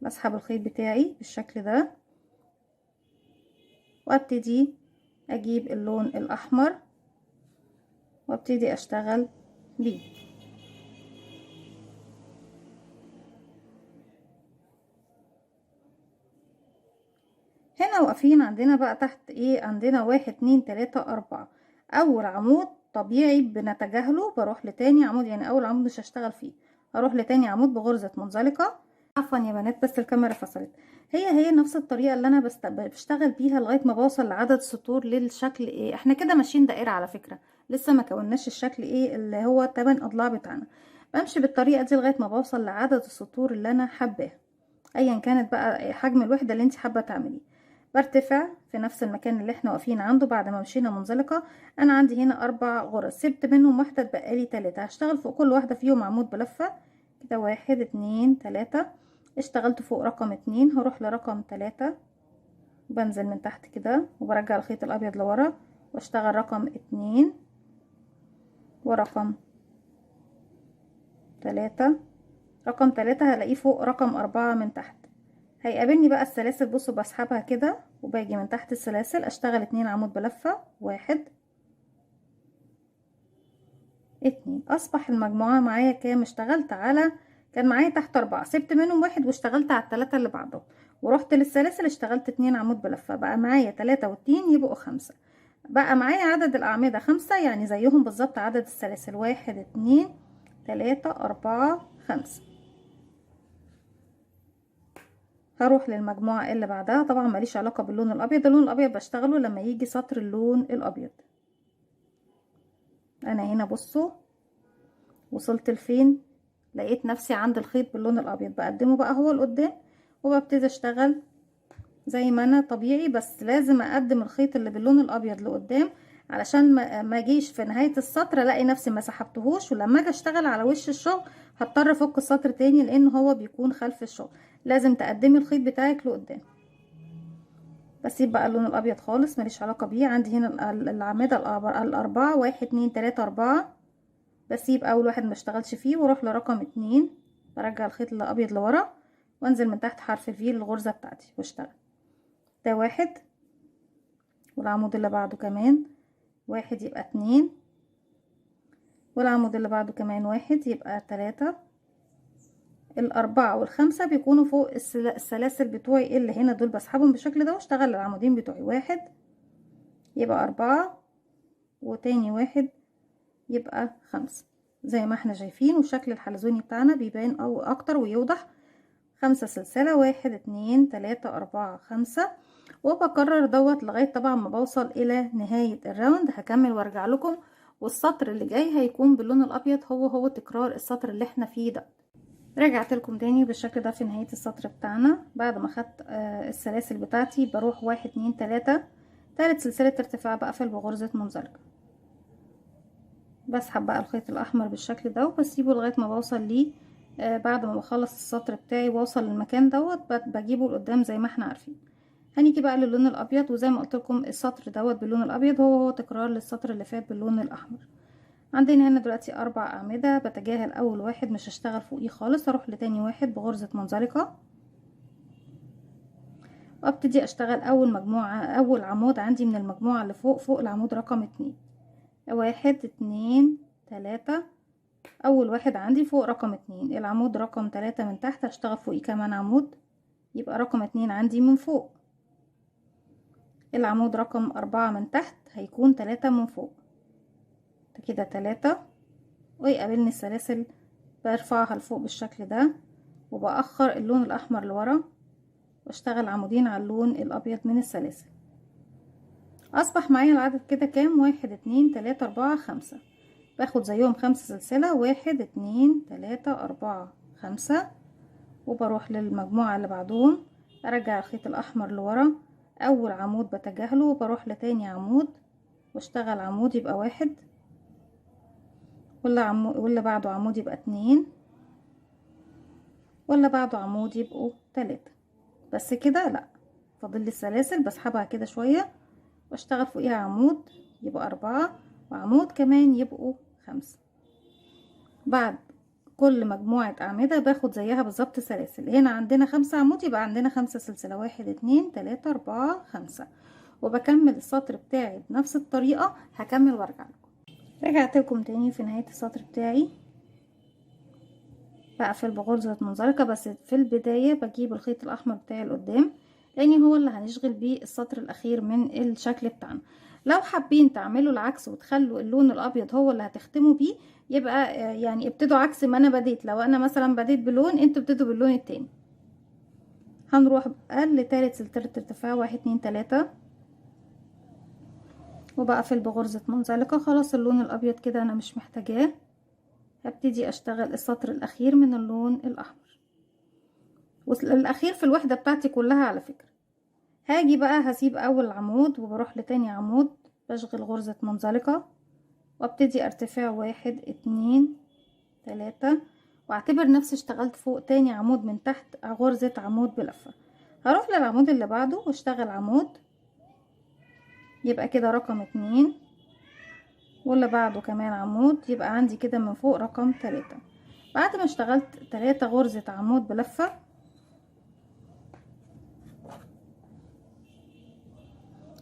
بسحب الخيط بتاعي بالشكل ده وابتدي اجيب اللون الاحمر وابتدي اشتغل بيه. هنا واقفين عندنا بقى تحت ايه، عندنا 1 2 3 4. اول عمود طبيعي بنتجاهله، بروح لتاني عمود، يعني اول عمود مش هشتغل فيه، هروح لتاني عمود بغرزة منزلقة. عفوا يا بنات بس الكاميرا فصلت. هي نفس الطريقة اللي انا بشتغل بيها لغاية ما بوصل لعدد سطور للشكل ايه. احنا كده ماشيين دائرة على فكرة، لسه ما كوناش الشكل ايه اللي هو 8 اضلاع بتاعنا. بمشي بالطريقه دي لغايه ما بوصل لعدد السطور اللي انا حباه، ايا كانت بقى حجم الوحده اللي انت حابه تعمليه. برتفع في نفس المكان اللي احنا واقفين عنده بعد ما مشينا منزلقه. انا عندي هنا 4 غرز، سبت منهم واحده اتبقى لي 3. هشتغل فوق كل واحده فيهم عمود بلفه كده، 1 2 3. اشتغلت فوق رقم 2، هروح لرقم 3، بنزل من تحت كده وبرجع الخيط الابيض لورا واشتغل رقم 2 ورقم 3. رقم 3 هلاقيه فوق رقم 4 من تحت. هيقابلني بقى السلاسل، بصوا بسحبها كده وباجي من تحت السلاسل اشتغل 2 عمود بلفة، 1 2. اصبح المجموعة معايا كام؟ اشتغلت على، كان معايا تحت 4، سبت منهم 1 واشتغلت على ال3 اللي بعدهم، ورحت للسلاسل اشتغلت 2 عمود بلفة، بقى معايا 3 و2 يبقوا 5. بقى معايا عدد الأعمدة 5، يعني زيهم بالظبط عدد السلاسل، 1 2 3 4 5. هروح للمجموعة اللي بعدها. طبعا ماليش علاقة باللون الأبيض، اللون الأبيض بشتغله لما يجي سطر اللون الأبيض. أنا هنا بصوا وصلت لفين، لقيت نفسي عند الخيط باللون الأبيض، بقدمه بقى هو لقدام وببتدي أشتغل زي ما أنا طبيعي، بس لازم أقدم الخيط اللي باللون الأبيض لقدام علشان ما اجيش في نهاية السطر الاقي نفسي ما سحبتهوش، ولما اجي اشتغل على وش الشغل هضطر افك السطر تاني لان هو بيكون خلف الشغل. لازم تقدمي الخيط بتاعك لقدام. بسيب بقى اللون الابيض خالص، ماليش علاقة بيه. عندي هنا الاعمدة الاربعة، 1 2 3 4. بسيب اول واحد ما اشتغلش فيه واروح لرقم 2، برجع الخيط الابيض لورا وانزل من تحت حرف في للغرزة بتاعتي واشتغل. ده 1، والعمود اللي بعده كمان 1 يبقى 2، والعمود اللي بعده كمان 1 يبقى 3. ال4 وال5 بيكونوا فوق السلاسل بتوعي اللي هنا دول، بسحبهم بالشكل ده واشتغل العمودين بتوعي. 1 يبقى 4، وتاني 1 يبقى 5 زي ما احنا شايفين، والشكل الحلزوني بتاعنا بيبان او اكتر ويوضح. 5 سلسلة، 1 2 3 4 5. وبكرر دوت لغاية طبعا ما بوصل الى نهاية الراوند. هكمل وارجع لكم، والسطر اللي جاي هيكون باللون الابيض، هو تكرار السطر اللي احنا فيه ده. رجعت لكم تاني بالشكل ده في نهاية السطر بتاعنا. بعد ما خدت السلاسل بتاعتي بروح 1 2 3، تالت سلسلة ارتفاع بقفل بغرزة منزلقة. بسحب بقى الخيط الاحمر بالشكل ده وبسيبه لغاية ما بوصل ليه. بعد ما بخلص السطر بتاعي واوصل للمكان دوت بجيبه لقدام زي ما احنا عارفين. هنيجي بقى للون الابيض، وزي ما قلت لكم السطر دوت باللون الابيض هو تكرار للسطر اللي فات باللون الاحمر. عندنا هنا دلوقتي 4 أعمدة، بتجاهل أول واحد مش هشتغل فوقيه خالص، هروح لتاني واحد بغرزة منزلقة وابتدي اشتغل أول عمود عندي من المجموعة اللي فوق العمود رقم 2. 1 2 3. أول واحد عندي فوق رقم 2، العمود رقم 3 من تحت هشتغل فوقيه كمان عمود، يبقى رقم 2 عندي من فوق. العمود رقم 4 من تحت هيكون 3 من فوق، كده 3. ويقابلني السلاسل برفعها لفوق بالشكل ده وبأخر اللون الأحمر لورا واشتغل عمودين على اللون الأبيض من السلاسل. أصبح معايا العدد كده كام؟ 1 2 3 4 5. باخد زيهم 5 سلسلة، 1 2 3 4 5، وبروح للمجموعة اللي بعدهم أرجع الخيط الأحمر لورا. أول عمود بتجاهله وبروح لتاني عمود واشتغل عمود يبقى 1، واللي بعده عمود يبقى 2، واللي بعده عمود يبقوا 3. بس كده لا، فاضل لي السلاسل بسحبها كده شوية واشتغل فوقيها عمود يبقى 4، وعمود كمان يبقوا 5. بعد كل مجموعة أعمدة باخد زيها بالظبط سلاسل. هنا عندنا 5 عمود يبقى عندنا 5 سلسلة، 1 2 3 4 5. وبكمل السطر بتاعي بنفس الطريقة. هكمل وارجع لكم. رجعت لكم تاني في نهاية السطر بتاعي. بقفل بغرزة منزلقة، بس في البداية بجيب الخيط الأحمر بتاعي لقدام لأن هو اللي هنشغل بيه السطر الأخير من الشكل بتاعنا. لو حابين تعملوا العكس وتخلوا اللون الأبيض هو اللي هتختموا بيه، يبقى يعني ابتدوا عكس ما أنا بديت. لو أنا مثلا بديت بلون انتوا ابتدوا باللون التاني. هنروح بقى لتالت سلسلة ارتفاع، 1 2 3. وبقفل بغرزة منزلقة. خلاص اللون الابيض كده انا مش محتاجاه. هبتدي اشتغل السطر الاخير من اللون الاحمر، والاخير في الوحدة بتاعتي كلها على فكرة. هاجي بقى هسيب اول عمود وبروح لتاني عمود، بشغل غرزة منزلقة وابتدي ارتفاع 1 2 3، واعتبر نفسي اشتغلت فوق تاني عمود من تحت غرزة عمود بلفة. هروح للعمود اللي بعده واشتغل عمود، يبقى كده رقم 2، واللي بعده كمان عمود، يبقى عندي كده من فوق رقم 3. بعد ما اشتغلت 3 غرزة عمود بلفة،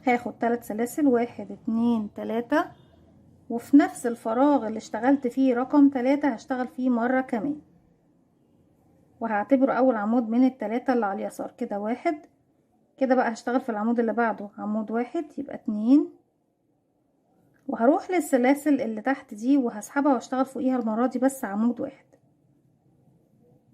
هاخد 3 سلاسل 1 2 3، وفي نفس الفراغ اللي اشتغلت فيه رقم 3 هشتغل فيه مرة كمان، وهعتبره اول عمود من ال3 اللي على اليسار. كده 1. كده بقى هشتغل في العمود اللي بعده عمود 1، يبقى 2، وهروح للسلاسل اللي تحت دي وهسحبها واشتغل فوقيها المرة دي بس عمود 1.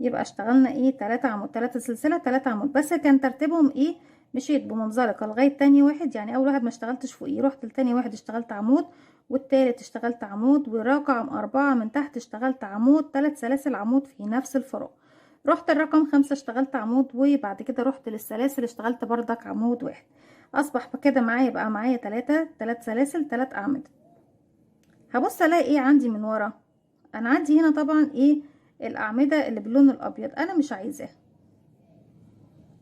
يبقى اشتغلنا ايه 3 عمود، 3 سلسلة 3 عمود، بس كان ترتيبهم ايه، مشيت بمنزلقة لغاية تاني واحد. يعني اول واحد ما اشتغلتش فوقيه، رحت لتاني واحد اشتغلت عمود، والتالت اشتغلت عمود، ورقم 4 من تحت اشتغلت عمود، 3 سلاسل عمود في نفس الفراغ. رحت الرقم 5 اشتغلت عمود، وبعد كده رحت للسلاسل اشتغلت بردك عمود 1. اصبح كده معايا بقى معايا 3 سلاسل 3 اعمدة. هبص الاقي ايه عندي من ورا. انا عندي هنا طبعا ايه الاعمدة اللي باللون الابيض انا مش عايزاها.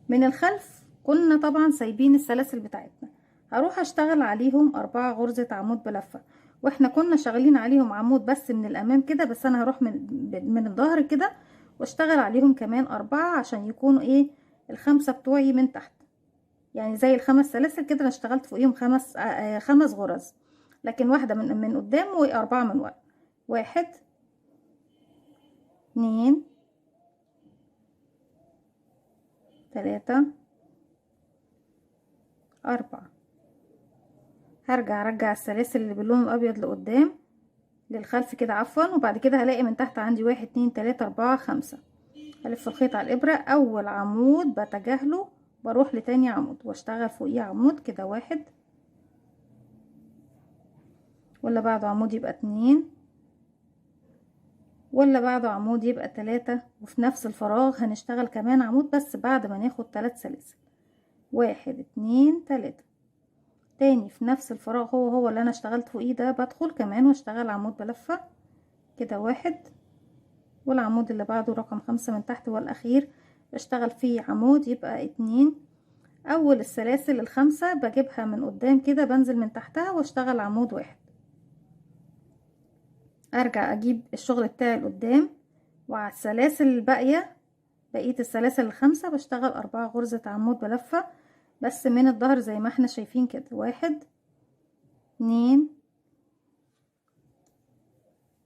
من الخلف كنا طبعا سايبين السلاسل بتاعتنا، هروح اشتغل عليهم 4 غرزة عمود بلفة، واحنا كنا شغالين عليهم عمود بس من الامام كده، بس انا هروح من الظهر كده واشتغل عليهم كمان 4 عشان يكونوا ايه ال5 بتوعي من تحت. يعني زي ال5 سلاسل كده انا اشتغلت فوقيهم 5 غرز، لكن واحدة من قدام و4 من ورا. 1 2 3 4. ارجع السلاسل اللي باللون الابيض لقدام للخلف كده عفوا، وبعد كده هلاقي من تحت عندي 1 2 3 4 5. هلف الخيط على الابرة، اول عمود بتجاهله بروح لتاني عمود واشتغل فوقيه عمود. كده 1، ولا بعده عمود يبقى 2، ولا بعده عمود يبقى 3، وفي نفس الفراغ هنشتغل كمان عمود بس بعد ما ناخد 3 سلاسل. 1 2 3. تاني في نفس الفراغ هو اللي انا اشتغلت فوقيه ده بدخل كمان واشتغل عمود بلفة. كده 1، والعمود اللي بعده رقم 5 من تحت والاخير بشتغل فيه عمود يبقى 2. اول السلاسل ال5 بجيبها من قدام كده، بنزل من تحتها واشتغل عمود 1. ارجع اجيب الشغل بتاعي لقدام، وعلى السلاسل الباقية بقية السلاسل ال5 بشتغل 4 غرزة عمود بلفة بس من الظهر زي ما احنا شايفين كده. 1 2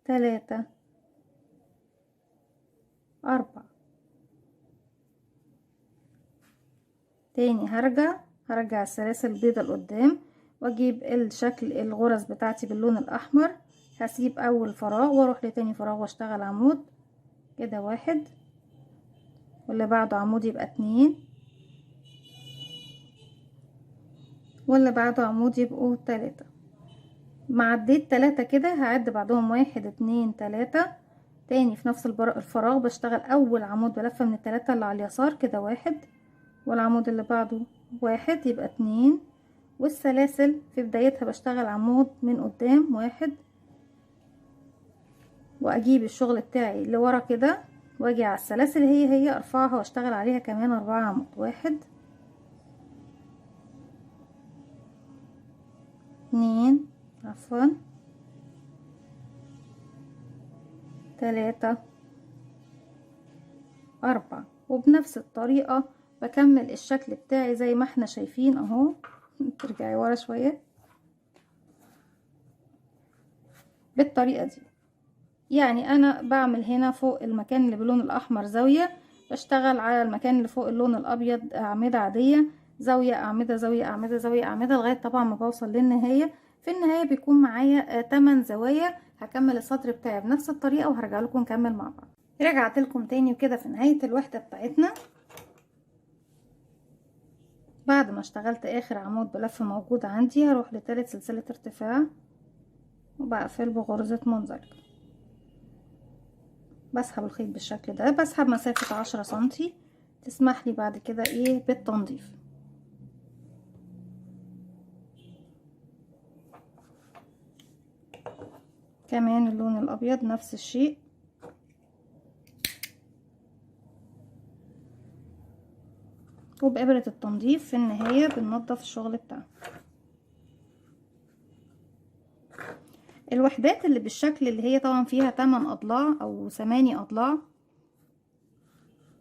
3 4. تاني هرجع السلاسل البيضة لقدام واجيب الشكل الغرز بتاعتي باللون الاحمر. هسيب اول فراغ واروح لتاني فراغ واشتغل عمود. كده 1، واللي بعده عمود يبقى 2، واللي بعده عمود يبقوا 3. ما عديت 3 كده هعد بعدهم 1 2 3. تاني في نفس الفراغ بشتغل اول عمود بلفة من ال3 اللي على اليسار. كده 1، والعمود اللي بعده 1 يبقى 2، والسلاسل في بدايتها بشتغل عمود من قدام 1، واجيب الشغل بتاعي لورا كده واجي على السلاسل هي ارفعها واشتغل عليها كمان 4 عمود. 1 2 عفوا 3 4. وبنفس الطريقة بكمل الشكل بتاعي زي ما احنا شايفين اهو. ترجعي ورا شوية بالطريقة دي. يعني انا بعمل هنا فوق المكان اللي باللون الاحمر زاوية، بشتغل على المكان اللي فوق اللون الابيض اعمدة عادية، زاوية اعمدة زاوية اعمدة زاوية اعمدة لغاية طبعا ما بوصل للنهاية. في النهاية بيكون معايا 8 زوايا. هكمل السطر بتاعي بنفس الطريقة وهرجع لكم نكمل مع بعض. رجعت لكم تاني وكده في نهاية الوحدة بتاعتنا بعد ما اشتغلت اخر عمود بلف موجود عندي هروح لتالت سلسلة ارتفاع وبقفل بغرزة منزلقة. بسحب الخيط بالشكل ده، بسحب مسافة 10 سنتي تسمح لي بعد كده ايه بالتنظيف. كمان اللون الابيض نفس الشيء. وبإبرة التنظيف في النهاية بننضف الشغل بتاعنا. الوحدات اللي بالشكل اللي هي طبعا فيها 8 اضلاع او 8 اضلاع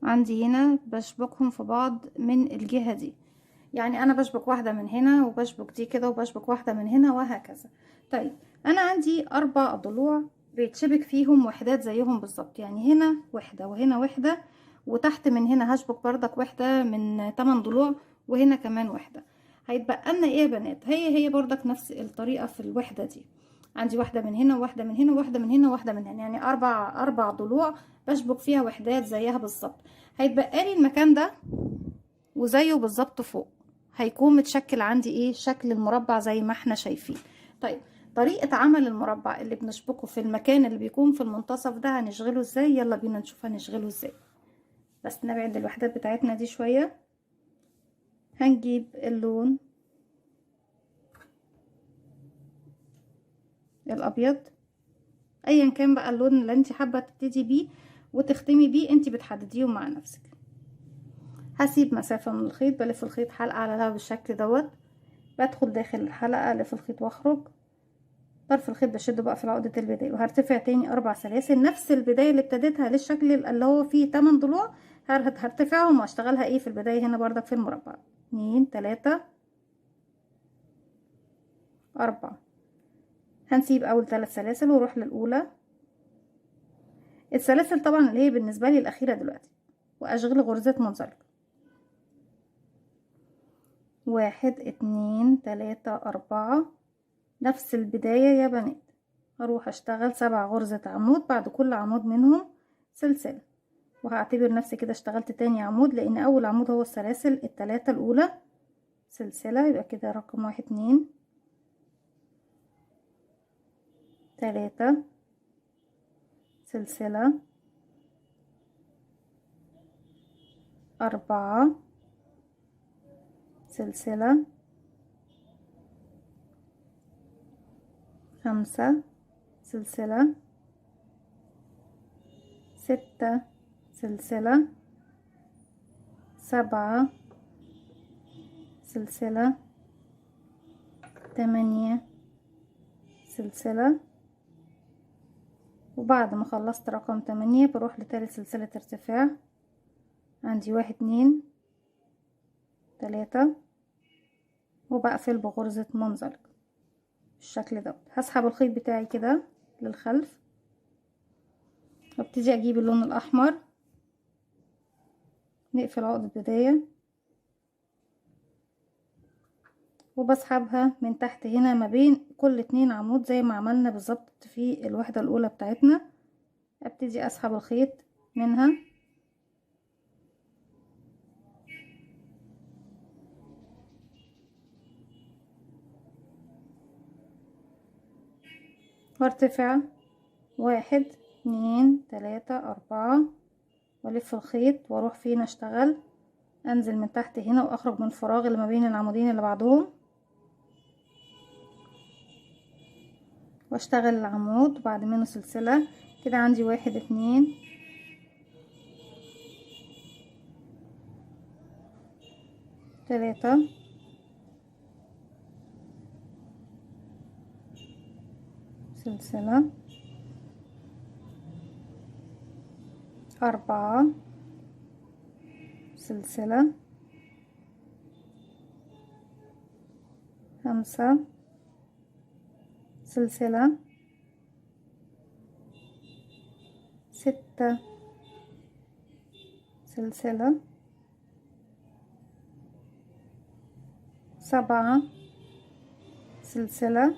عندي هنا بشبكهم في بعض من الجهة دي، يعني انا بشبك واحدة من هنا وبشبك دي كده وبشبك واحدة من هنا وهكذا. طيب انا عندي 4 ضلوع بيتشبك فيهم وحدات زيهم بالظبط، يعني هنا وحدة وهنا وحدة وتحت من هنا هشبك بردك واحدة من 8 ضلوع وهنا كمان واحدة. هيتبقى لنا ايه يا بنات؟ هي بردك نفس الطريقة في الوحدة دي. عندي واحدة من هنا وواحدة من هنا وواحدة من هنا وواحدة من هنا، يعني أربع ضلوع بشبك فيها وحدات زيها بالظبط. هيتبقى لي المكان ده وزيه بالظبط فوق، هيكون متشكل عندي ايه شكل المربع زي ما احنا شايفين. طيب طريقة عمل المربع اللي بنشبكه في المكان اللي بيكون في المنتصف ده هنشغله ازاي؟ يلا بينا نشوف هنشغله ازاي. بس نبعد الوحدات بتاعتنا دي شوية. هنجيب اللون الابيض ايا كان بقى اللون اللي انت حابة تبتدي بيه وتختمي بيه، انت بتحدديه مع نفسك. هسيب مسافة من الخيط، بلف الخيط حلقة على لها بالشكل دوت، بدخل داخل الحلقة الف الخيط واخرج، طرف الخيط بشده بقى في عقدة البداية وهرتفع تاني 4 سلاسل نفس البداية اللي ابتديتها للشكل اللي هو فيه 8 ضلوع. هرتفعهم واشتغلها ايه في البداية هنا بردك في المربع 2 3 4. هنسيب اول 3 سلاسل واروح للاولى، السلاسل طبعا اللي هي بالنسبة لي الاخيرة دلوقتي، واشغل غرزة منزلقة 1 2 3 4 نفس البداية يا بنات. هروح اشتغل 7 غرزة عمود، بعد كل عمود منهم سلسلة، وهعتبر نفسي كده اشتغلت تاني عمود لان اول عمود هو السلاسل التلاتة الاولى سلسلة، يبقى كده رقم 1 2 3 سلسلة 4 سلسلة 5 سلسلة 6 سلسلة 7 سلسلة 8 سلسلة. وبعد ما خلصت رقم 8 بروح لتالت سلسلة ارتفاع، عندي 1 2 3 وبقفل بغرزة منزلق بالشكل ده. هسحب الخيط بتاعي كده للخلف وابتدي اجيب اللون الاحمر، نقفل عقدة بداية وبسحبها من تحت هنا ما بين كل 2 عمود زي ما عملنا بالظبط في الوحدة الاولى بتاعتنا. ابتدي اسحب الخيط منها وارتفع 1 2 3 4 والف الخيط واروح فين اشتغل، انزل من تحت هنا واخرج من الفراغ اللي ما بين العمودين اللي بعدهم واشتغل العمود بعد منه سلسلة. كده عندي 1 2 3 سلسلة 4 سلسلة 5 سلسلة 6 سلسلة 7 سلسلة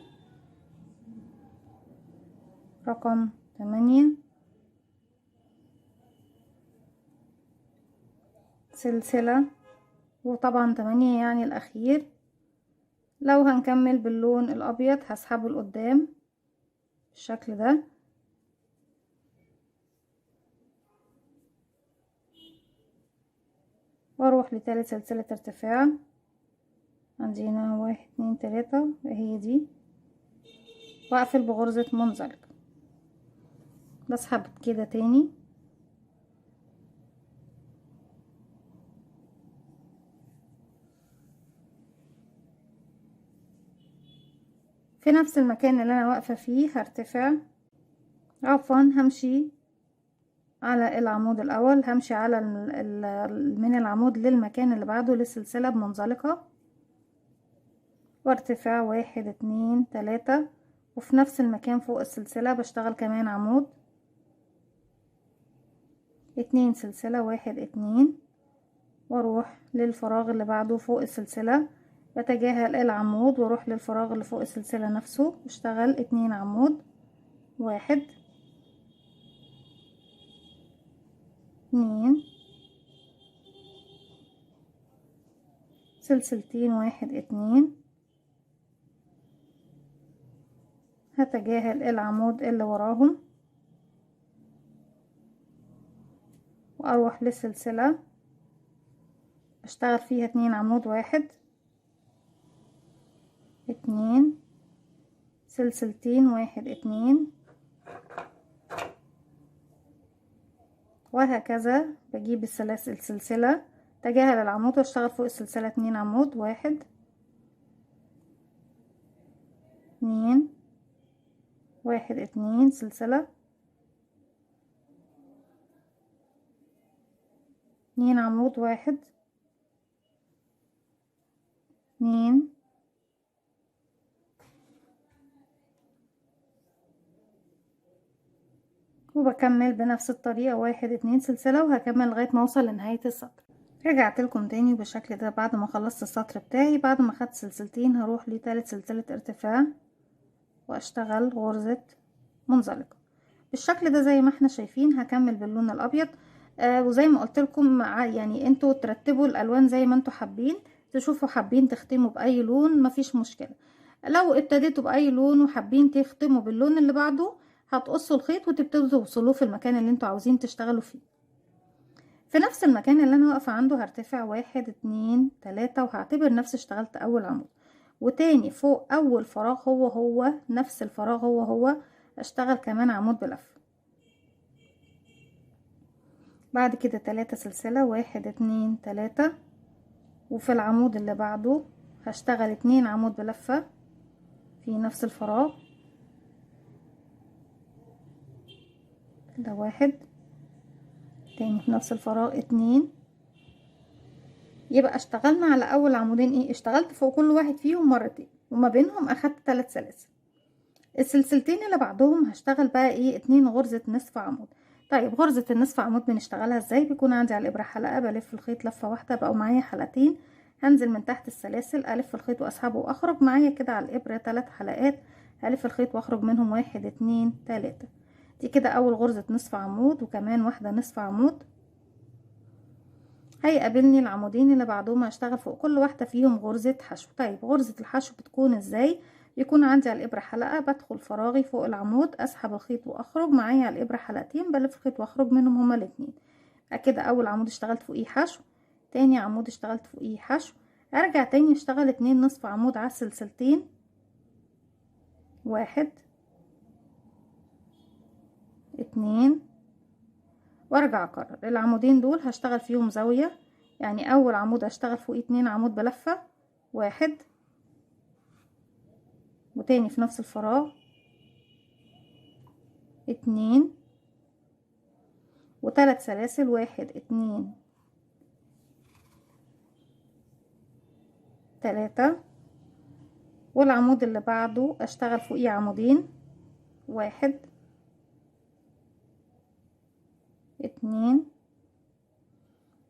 رقم 8 سلسلة وطبعا 8 يعني الاخير. لو هنكمل باللون الابيض هسحبه لقدام بالشكل ده، واروح لتالت سلسلة ارتفاع. عندي هنا 1 2 3 هي دي، واقفل بغرزة منزلق. بسحب كده تاني، في نفس المكان اللي انا واقفة فيه هرتفع، عفوا همشي على العمود الاول، همشي على من العمود للمكان اللي بعده للسلسلة بمنزلقة، وارتفاع 1 2 3، وفي نفس المكان فوق السلسلة بشتغل كمان عمود، 2 سلسلة 1 2، واروح للفراغ اللي بعده فوق السلسلة، بتجاهل العمود واروح للفراغ اللي فوق السلسلة نفسه، اشتغل 2 عمود، 1 2 سلسلتين 1 2، هتجاهل العمود اللي وراهم واروح للسلسلة اشتغل فيها 2 عمود، 1 2 سلسلتين 1 2، وهكذا بجيب السلسلة تجاهل العمود واشتغل فوق السلسلة 2 عمود، 1 2 1 2 سلسلة 2 عمود، 1 2 وبكمل بنفس الطريقة 1 2 سلسلة، وهكمل لغاية ما اوصل لنهاية السطر. رجعت لكم تاني بالشكل ده بعد ما خلصت السطر بتاعي. بعد ما خدت سلسلتين هروح لتالت سلسلة ارتفاع واشتغل غرزة منزلقة بالشكل ده زي ما احنا شايفين. هكمل باللون الابيض. وزي ما قلت لكم يعني انتوا ترتبوا الالوان زي ما انتوا حابين، تشوفوا حابين تختموا باي لون مفيش مشكلة. لو ابتديتوا باي لون وحابين تختموا باللون اللي بعده هتقصوا الخيط وتبتدوا توصلوه في المكان اللي انتوا عاوزين تشتغلوا فيه. في نفس المكان اللي انا واقفة عنده هرتفع 1 2 3، وهعتبر نفسي اشتغلت اول عمود، وتاني فوق اول فراغ هو نفس الفراغ هو اشتغل كمان عمود بلف. بعد كده 3 سلسلة 1 2 3، وفي العمود اللي بعده هشتغل 2 عمود بلفة في نفس الفراغ ده، 1 تاني في نفس الفراغ 2. يبقى اشتغلنا على اول عمودين ايه، اشتغلت فوق كل واحد فيهم مرتين وما بينهم اخدت 3 سلاسل. السلسلتين اللي بعدهم هشتغل بقى ايه 2 غرزة نصف عمود. طيب غرزة النصف عمود بنشتغلها ازاي؟ بيكون عندي على الابرة حلقة، بلف الخيط لفة واحدة بقوا معايا حلقتين، هنزل من تحت السلاسل الف الخيط واسحبه واخرج معايا كده على الابرة 3 حلقات، الف الخيط واخرج منهم 1 2 3. دي كده اول غرزة نصف عمود، وكمان واحدة نصف عمود. هيقابلني العمودين اللي بعدهم هشتغل فوق كل واحدة فيهم غرزة حشو. طيب غرزة الحشو بتكون ازاي؟ يكون عندي على الابرة حلقة، بدخل فراغي فوق العمود اسحب الخيط واخرج معايا على الابرة حلقتين، بلف الخيط واخرج منهم هما الاتنين. كده اول عمود اشتغلت فوقيه حشو، تاني عمود اشتغلت فوقيه حشو، ارجع تاني اشتغل 2 نصف عمود على السلسلتين، 1 2، وارجع اكرر العمودين دول هشتغل فيهم زاوية. يعني اول عمود هشتغل فوقيه 2 عمود بلفة، 1 وتاني في نفس الفراغ 2 وثلاث سلاسل، 1 2 3، والعمود اللي بعده اشتغل فوقيه عمودين، 1 2.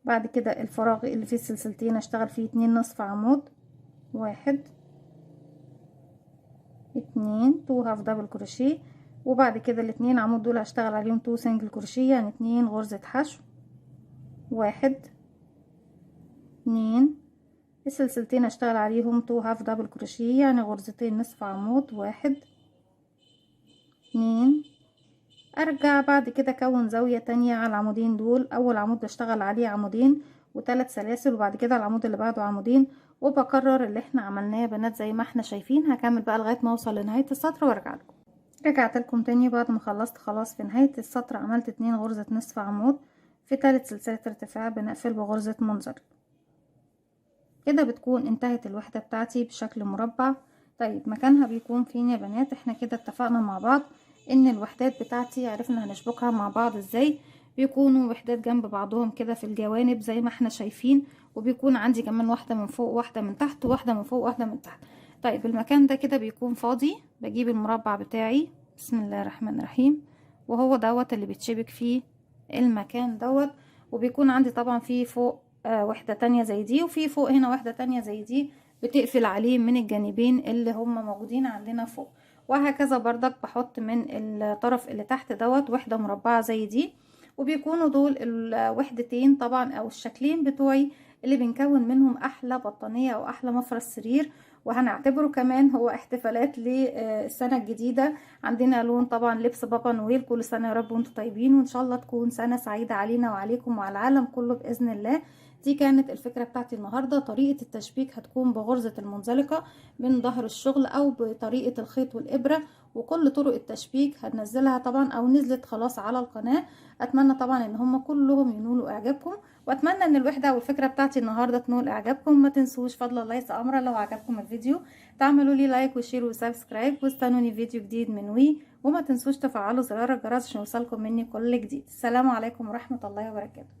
بعد كده الفراغ اللي فيه السلسلتين اشتغل فيه 2 نصف عمود، 1 2 2 هاف دبل كروشيه، وبعد كده الاتنين عمود دول هشتغل عليهم 2 سنجل كروشيه، يعني 2 غرزة حشو، 1 2 السلسلتين اشتغل عليهم 2 هاف دبل كروشيه، يعني غرزتين نصف عمود، 1 2. ارجع بعد كده اكون زاوية تانية على العمودين دول. اول عمود بشتغل عليه عمودين و3 سلاسل، وبعد كده العمود اللي بعده عمودين، وبكرر اللي احنا عملناه يا بنات زي ما احنا شايفين. هكمل بقى لغاية ما اوصل لنهاية السطر وارجع لكم. رجعت لكم تاني بعد ما خلصت خلاص. في نهاية السطر عملت 2 غرزة نصف عمود، في 3 سلسلة ارتفاع بنقفل بغرزة منزلق. كده بتكون انتهت الوحدة بتاعتي بشكل مربع. طيب مكانها بيكون فين يا بنات؟ احنا كده اتفقنا مع بعض ان الوحدات بتاعتي عرفنا هنشبكها مع بعض ازاي. بيكونوا وحدات جنب بعضهم كده في الجوانب زي ما احنا شايفين، وبيكون عندي كمان واحدة من فوق واحدة من تحت، واحدة من فوق واحدة من تحت. طيب المكان ده كده بيكون فاضي، بجيب المربع بتاعي بسم الله الرحمن الرحيم، وهو دوت اللي بيتشبك فيه المكان دوت. وبيكون عندي طبعا فيه فوق وحدة تانية زي دي، وفي فوق هنا وحدة تانية زي دي بتقفل عليه من الجانبين اللي هم موجودين عندنا فوق. وهكذا بردك بحط من الطرف اللي تحت دوت وحدة مربعة زي دي. وبيكونوا دول الوحدتين طبعا او الشكلين بتوعي اللي بنكون منهم احلى بطانية او احلى مفرش سرير. وهنعتبره كمان هو احتفالات للسنة الجديدة. عندنا لون طبعا لبس بابا نويل. كل سنة يا رب وانتم طيبين، وان شاء الله تكون سنة سعيدة علينا وعليكم وعلى العالم كله بإذن الله. دي كانت الفكرة بتاعتي النهاردة. طريقة التشبيك هتكون بغرزة المنزلقة من ظهر الشغل او بطريقة الخيط والإبرة، وكل طرق التشبيك هنزلها طبعا او نزلت خلاص على القناة. اتمنى طبعا ان هم كلهم ينولوا اعجابكم، واتمنى ان الوحدة والفكرة بتاعتي النهاردة تنول اعجابكم. ما تنسوش فضل الله يس امر لو عجبكم الفيديو تعملوا لي لايك وشير وسبسكرايب، واستنوني فيديو جديد من وما تنسوش تفعلوا زرار الجرس عشان يوصلكم مني كل جديد. السلام عليكم ورحمة الله وبركاته.